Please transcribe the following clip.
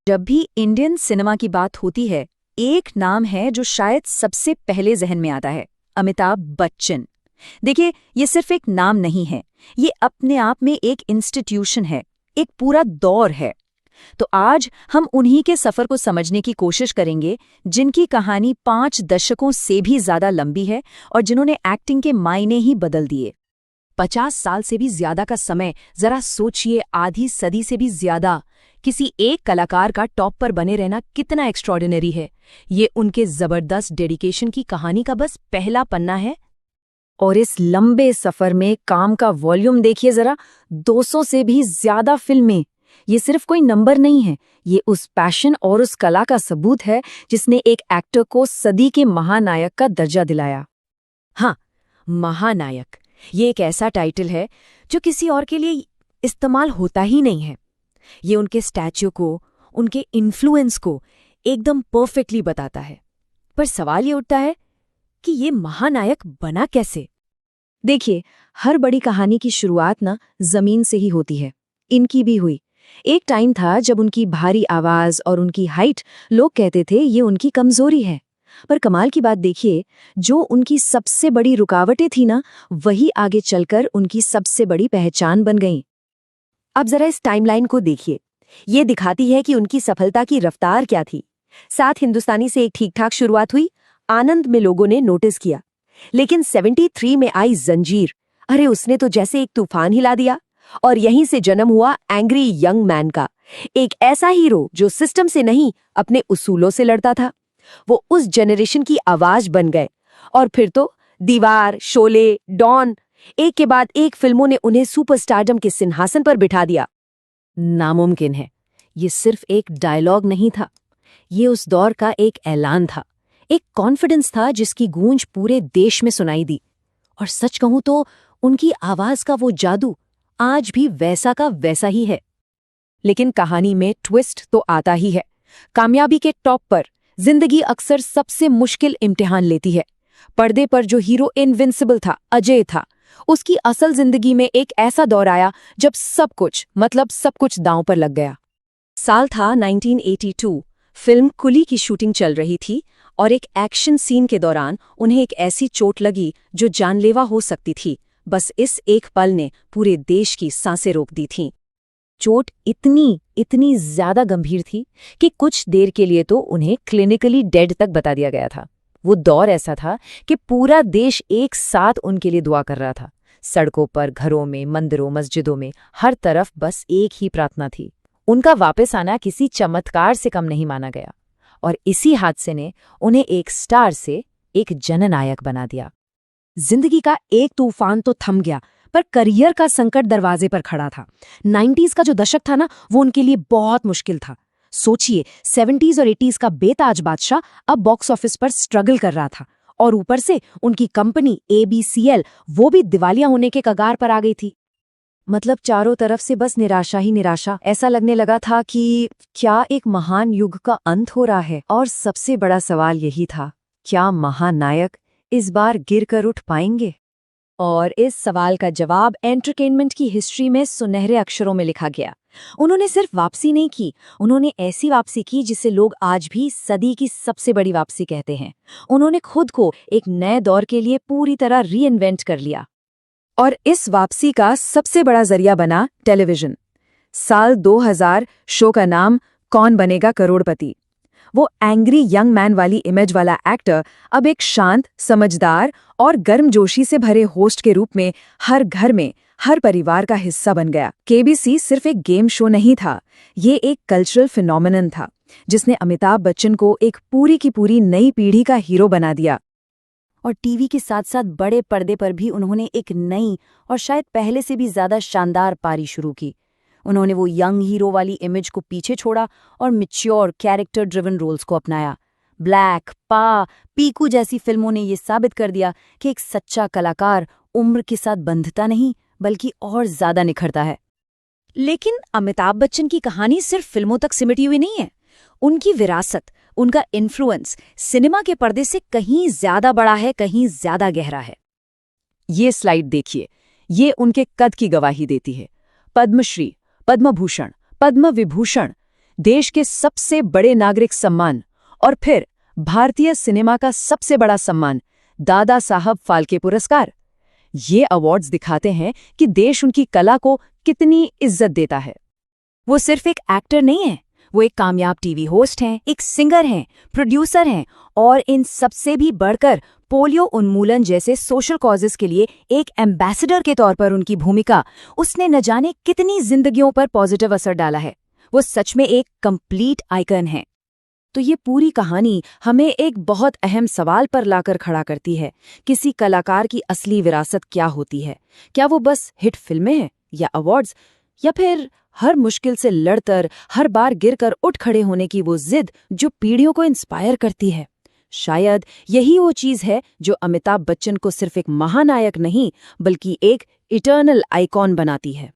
जब भी Indian cinema की बात होती है, एक नाम है जो शायद सबसे पहले जहन में आता है, अमिताभ बच्चन। देखिए, ये सिर्फ एक नाम नहीं है, ये अपने आप में एक इंस्टीट्यूशन है, एक पूरा दौर है। तो आज हम उन्हीं के सफर को समझने की कोशिश करेंगे, जिनकी कहानी 5 दशकों से भी ज्यादा लंबी है और जिन्होंने एक्टिंग के मायने ही बदल दिए। 50 साल से भी ज्यादा का समय, जरा सोचिए, आधी सदी से भी ज्यादा किसी एक कलाकार का टॉप पर बने रहना कितना एक्स्ट्रॉर्डिनरी है। ये उनके जबरदस्त डेडिकेशन की कहानी का बस पहला पन्ना है। और इस लंबे सफर में काम का वॉल्यूम देखिए जरा, 200 से भी ज्यादा फिल्में। ये सिर्फ कोई नंबर नहीं है, ये उस पैशन और उस कला का सबूत है जिसने एक एक्टर को सदी के महानायक का दर्जा दिलाया। हाँ, महानायक, ये एक ऐसा टाइटल है जो किसी और के लिए इस्तेमाल होता ही नहीं है। ये उनके स्टैच्यू को, उनके इन्फ्लुएंस को एकदम परफेक्टली बताता है। पर सवाल ये उठता है कि ये महानायक बना कैसे? देखिए, हर बड़ी कहानी की शुरुआत ना जमीन से ही होती है। इनकी भी हुई। एक टाइम था जब उनकी भारी आवाज और उनकी हाइट, लोग कहते थे ये उनकी कमजोरी है। पर कमाल की बात देखिए, जो उनकी सबसे बड़ी रुकावटें थी ना, वही आगे चलकर उनकी सबसे बड़ी पहचान बन गईं। अब जरा इस टाइमलाइन को देखिए, ये दिखाती है कि उनकी सफलता की रफ्तार क्या थी। 7 हिंदुस्तानी से एक ठीक-ठाक शुरुआत हुई, आनंद में लोगों ने नोटिस किया। लेकिन 73 में आई जंजीर, अरे उसने तो जैसे एक तूफान हिला दिया। और यहीं से जन्म हुआ एंग्री यंग मैन का, एक ऐसा हीरो जो सिस्टम से नहीं, अपने उसूलों से लड़ता था। वो उस जेनरेशन की आवाज बन गए। और फिर तो दीवार, शोले, डॉन, एक के बाद एक फिल्मों ने उन्हें सुपरस्टारडम के सिंहासन पर बिठा दिया। नामुमकिन है, ये सिर्फ एक डायलॉग नहीं था, ये उस दौर का एक ऐलान था, एक कॉन्फिडेंस था जिसकी गूंज पूरे देश में सुनाई दी। और सच कहूं तो उनकी आवाज का वो जादू आज भी वैसा का वैसा ही है। लेकिन कहानी में ट्विस्ट तो आता ही है। कामयाबी के टॉप पर जिंदगी अक्सर सबसे मुश्किल इम्तिहान लेती है। पर्दे पर जो हीरो इनविंसिबल था, अजय था, उसकी असल जिंदगी में एक ऐसा दौर आया जब सब कुछ दांव पर लग गया। साल था 1982। फिल्म कुली की शूटिंग चल रही थी और एक एक्शन सीन के दौरान उन्हें एक ऐसी चोट लगी जो जानलेवा हो सकती थी। बस इस एक पल ने पूरे देश की सांसें रोक दी थीं। चोट इतनी ज्यादा गंभीर थी कि कुछ देर के लिए तो उन्हें क्लिनिकली डेड तक बता दिया गया था। वो दौर ऐसा था कि पूरा देश एक साथ उनके लिए दुआ कर रहा था। सड़कों पर, घरों में, मंदिरों, मस्जिदों में, हर तरफ बस एक ही प्रार्थना थी। उनका वापस आना किसी चमत्कार से कम नहीं माना गया। और इसी हादसे ने उन्हें एक स्टार से एक जननायक बना दिया। जिंदगी का एक तूफान तो थम गया, पर करियर का संकट दरवाजे पर खड़ा था। 90s का जो दशक था ना, वो उनके लिए बहुत मुश्किल था। सोचिए, 70s और 80s का बेताज बादशाह अब बॉक्स ऑफिस पर स्ट्रगल कर रहा था। और ऊपर से उनकी कंपनी ABCL, वो भी दिवालिया होने के कगार पर आ गई थी। मतलब चारों तरफ से बस निराशा ही निराशा। ऐसा लगने लगा था कि क्या एक महान युग का अंत हो रहा है। और सबसे बड़ा सवाल यही था, क्या महानायक इस बार गिरकर उठ पाएंगे? और इस सवाल का जवाब एंटरटेनमेंट की हिस्ट्री में सुनहरे अक्षरों में लिखा गया। उन्होंने सिर्फ वापसी नहीं की, उन्होंने ऐसी वापसी की जिसे लोग आज भी सदी की सबसे बड़ी वापसी कहते हैं। उन्होंने खुद को एक नए दौर के लिए पूरी तरह रीइन्वेंट कर लिया। और इस वापसी का सबसे बड़ा जरिया बना टेलीविजन। साल 2000 शो का नाम कौन बनेगा करोड़पति। वो एंग्री यंग मैन वाली इमेज वाला एक्टर अब एक शांत, समझदार और गर्मजोशी से भरे होस्ट के रूप में हर घर में, हर परिवार का हिस्सा बन गया। KBC सिर्फ एक गेम शो नहीं था, ये एक कल्चरल फिनोमिनन था जिसने अमिताभ बच्चन को एक पूरी की पूरी नई पीढ़ी का हीरो बना दिया। और टीवी के साथ साथ बड़े पर्दे पर भी उन्होंने एक नई और शायद पहले से भी ज्यादा शानदार पारी शुरू की। उन्होंने वो यंग हीरो वाली इमेज को पीछे छोड़ा और मैच्योर, कैरेक्टर ड्रिवन रोल्स को अपनाया। ब्लैक, पीकू जैसी फिल्मों ने ये साबित कर दिया कि एक सच्चा कलाकार उम्र के साथ बंधता नहीं, बल्कि और ज्यादा निखरता है। लेकिन अमिताभ बच्चन की कहानी सिर्फ फिल्मों तक सिमटी हुई नहीं है। उनकी विरासत, उनका इन्फ्लुएंस सिनेमा के पर्दे से कहीं ज्यादा बड़ा है, कहीं ज्यादा गहरा है। ये स्लाइड देखिए, ये उनके कद की गवाही देती है। पद्मश्री, पद्म भूषण, पद्म विभूषण देश के सबसे बड़े नागरिक सम्मान और फिर भारतीय सिनेमा का सबसे बड़ा सम्मान, दादा साहब फाल्के पुरस्कार। ये अवार्ड्स दिखाते हैं कि देश उनकी कला को कितनी इज्जत देता है। वो सिर्फ एक एक्टर नहीं है, वो एक कामयाब टीवी होस्ट हैं, एक सिंगर हैं, प्रोड्यूसर हैं और इन सबसे भी बढ़कर पोलियो उन्मूलन जैसे सोशल कॉजेस के लिए एक एम्बेसडर के तौर पर उनकी भूमिका, उसने न जाने कितनी जिंदगियों पर पॉजिटिव असर डाला है। वो सच में एक कंप्लीट आइकन है। तो ये पूरी कहानी हमें एक बहुत अहम सवाल पर लाकर खड़ा करती है। किसी कलाकार की असली विरासत क्या होती है? क्या वो बस हिट फिल्में हैं या अवार्ड्स, या फिर हर मुश्किल से लड़कर हर बार गिरकर उठ खड़े होने की वो जिद जो पीढ़ियों को इंस्पायर करती है? शायद यही वो चीज है जो अमिताभ बच्चन को सिर्फ एक महानायक नहीं बल्कि एक इटर्नल आइकॉन बनाती है।